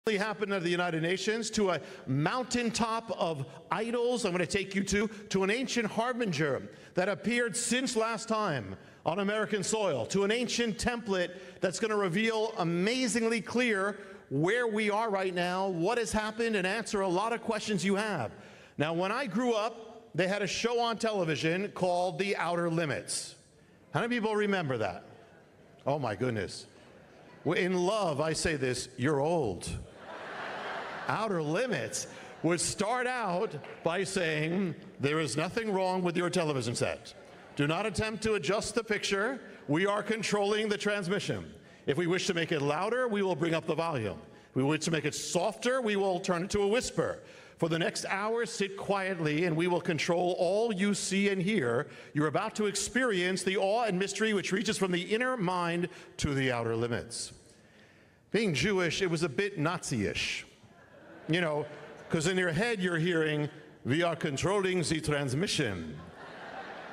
happened at the United Nations, to a mountaintop of idols I'm going to take you to an ancient harbinger that appeared since last time on American soil, to an ancient template that's going to reveal amazingly clear where we are right now, what has happened, and answer a lot of questions you have. Now, when I grew up, they had a show on television called The Outer Limits. How many people remember that? Oh my goodness. In love, I say this, you're old. Outer Limits would start out by saying, there is nothing wrong with your television set. Do not attempt to adjust the picture. We are controlling the transmission. If we wish to make it louder, we will bring up the volume. If we wish to make it softer, we will turn it to a whisper. For the next hour, sit quietly, and we will control all you see and hear. You're about to experience the awe and mystery which reaches from the inner mind to the outer limits. Being Jewish, it was a bit Nazi-ish. You know, because in your head you're hearing, we are controlling the transmission.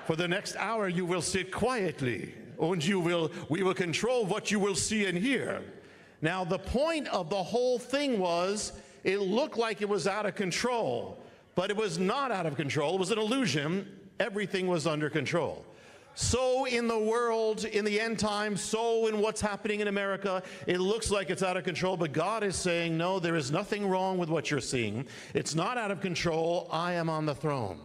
For the next hour you will sit quietly, and we will control what you will see and hear. Now the point of the whole thing was, it looked like it was out of control, but it was not out of control. It was an illusion. Everything was under control. So in the world, in the end times, so in what's happening in America, it looks like it's out of control, but God is saying, no, there is nothing wrong with what you're seeing. It's not out of control. I am on the throne.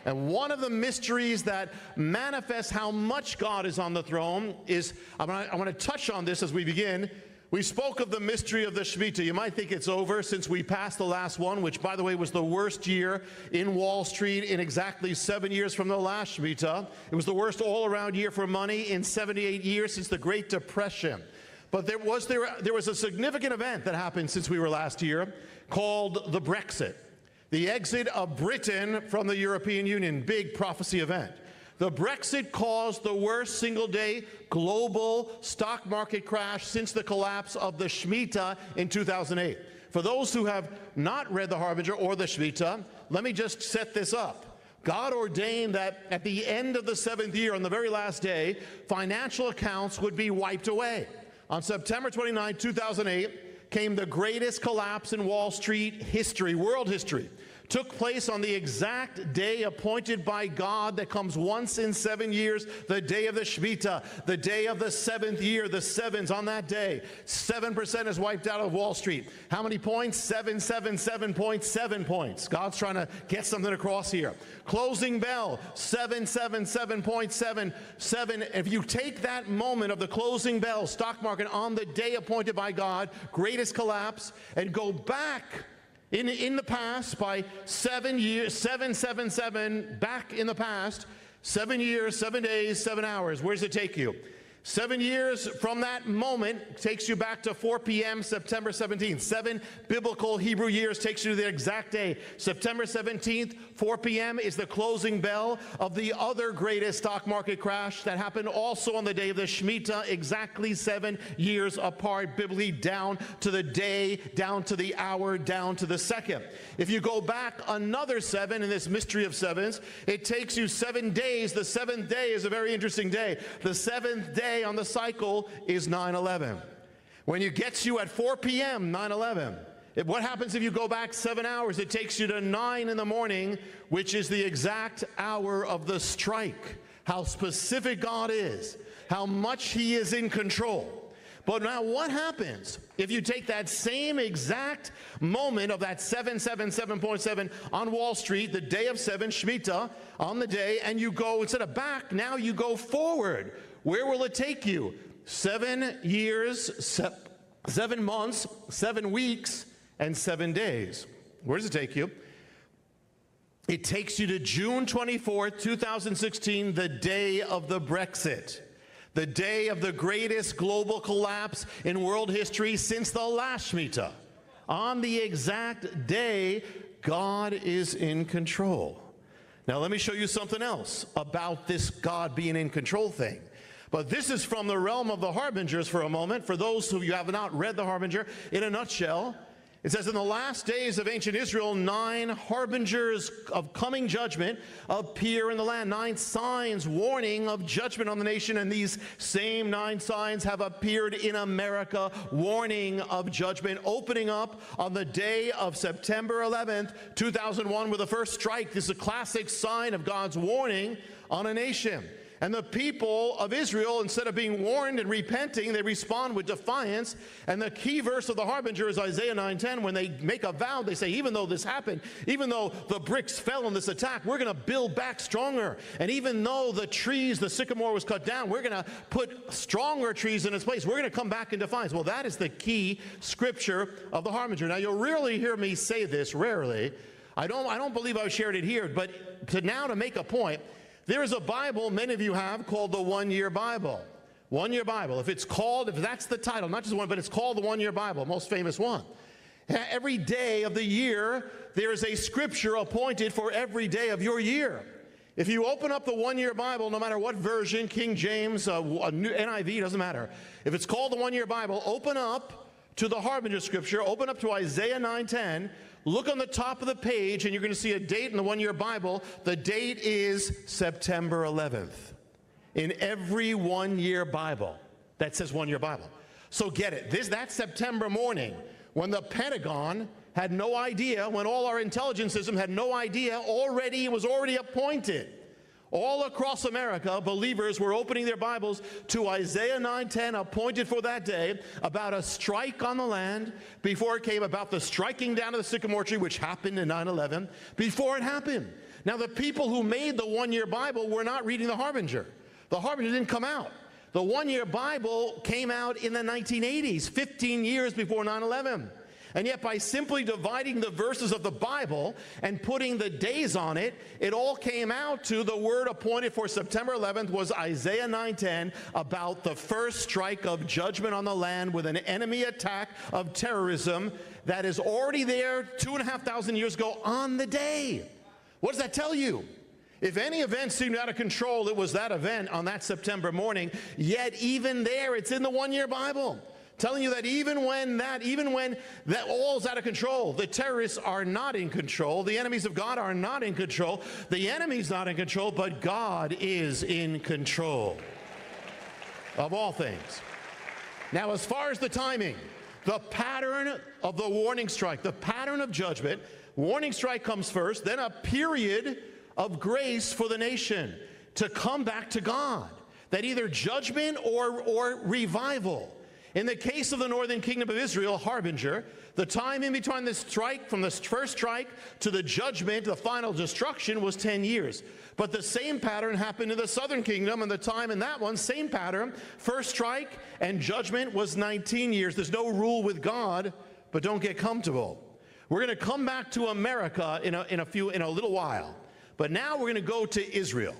And one of the mysteries that manifests how much God is on the throne is, I want to touch on this as we begin. We spoke of the mystery of the Shemitah. You might think it's over since we passed the last one, which, by the way, was the worst year in Wall Street in exactly 7 years from the last Shemitah. It was the worst all-around year for money in 78 years since the Great Depression. But there was a significant event that happened since we were last here called the Brexit, the exit of Britain from the European Union, big prophecy event. The Brexit caused the worst single-day global stock market crash since the collapse of the Shemitah in 2008. For those who have not read the Harbinger or the Shemitah, let me just set this up. God ordained that at the end of the 7th year, on the very last day, financial accounts would be wiped away. On September 29, 2008, came the greatest collapse in Wall Street history, world history. Took place on the exact day appointed by God that comes once in 7 years, the day of the Shemitah, the day of the 7th year, the sevens on that day. 7% is wiped out of Wall Street. How many points? 777.7 points. God's trying to get something across here. Closing bell, 777.77. If you take that moment of the closing bell, stock market on the day appointed by God, greatest collapse, and go back in the past by 7 years, 777, back in the past, 7 years, 7 days, 7 hours. Where does it take you? 7 years from that moment takes you back to 4 p.m. September 17th. 7 biblical Hebrew years takes you to the exact day. September 17th, 4 p.m. is the closing bell of the other greatest stock market crash that happened also on the day of the Shemitah, exactly 7 years apart, biblically down to the day, down to the hour, down to the second. If you go back another 7 in this mystery of sevens, it takes you 7 days. The 7th day is a very interesting day. The 7th day on the cycle is 9/11. When it gets you at 4 p.m., 9/11. What happens if you go back 7 hours? It takes you to 9 in the morning, which is the exact hour of the strike. How specific God is, how much He is in control. But now what happens if you take that same exact moment of that 777.7 on Wall Street, the day of 7, Shemitah, on the day, and you go, instead of back, now you go forward. Where will it take you? 7 years, 7 months, 7 weeks, and 7 days. Where does it take you? It takes you to June 24th, 2016, the day of the Brexit. The day of the greatest global collapse in world history since the last Shemitah. On the exact day, God is in control. Now let me show you something else about this God being in control thing. But this is from the realm of the Harbingers for a moment. For those who you have not read the Harbinger, in a nutshell, It says, in the last days of ancient Israel, 9 harbingers of coming judgment appear in the land. 9 signs warning of judgment on the nation, and these same 9 signs have appeared in America, warning of judgment, opening up on the day of September 11th, 2001, with the first strike. This is a classic sign of God's warning on a nation. And the people of Israel, instead of being warned and repenting, they respond with defiance. And the key verse of the harbinger is Isaiah 9:10. When they make a vow, they say, even though this happened, even though the bricks fell in this attack, we're going to build back stronger. And even though the trees, the sycamore was cut down, we're going to put stronger trees in its place. We're going to come back in defiance. Well, that is the key scripture of the harbinger. Now, you'll rarely hear me say this, rarely. I don't believe I've shared it here, but to make a point, there is a Bible many of you have called the One-Year Bible. One-Year Bible. If that's the title, not just one, but it's called the One-Year Bible, most famous one. Every day of the year, there is a scripture appointed for every day of your year. If you open up the One-Year Bible, no matter what version, King James, NIV, doesn't matter. If it's called the One-Year Bible, open up to the harbinger scripture, open up to Isaiah 9:10, look on the top of the page, and you're going to see a date in the One-Year Bible. The date is September 11th. In every One-Year Bible that says One-Year Bible. So get it. That September morning, when the Pentagon had no idea, when all our intelligence system had no idea, it was already appointed. All across America, believers were opening their Bibles to Isaiah 9:10, appointed for that day, about a strike on the land, before it came about the striking down of the sycamore tree, which happened in 9/11, before it happened. Now, the people who made the One-Year Bible were not reading the harbinger. The harbinger didn't come out. The One-Year Bible came out in the 1980s, 15 years before 9/11. And yet, by simply dividing the verses of the Bible and putting the days on it, it all came out to the word appointed for September 11th was Isaiah 9:10, about the first strike of judgment on the land with an enemy attack of terrorism that is already there 2,500 years ago on the day. What does that tell you? If any event seemed out of control, it was that event on that September morning. Yet even there, it's in the One-Year Bible, telling you that even when that all's out of control, the terrorists are not in control, the enemies of God are not in control, the enemy's not in control, but God is in control of all things. Now, as far as the timing, the pattern of the warning strike, the pattern of judgment, warning strike comes first, then a period of grace for the nation to come back to God, that either judgment or revival. In the case of the northern kingdom of Israel, harbinger, the time in between the strike, from the first strike to the judgment, the final destruction, was 10 years. But the same pattern happened in the southern kingdom, and the time in that one, same pattern, first strike and judgment, was 19 years. There's no rule with God, but don't get comfortable. We're going to come back to America in a little while. But now we're going to go to Israel.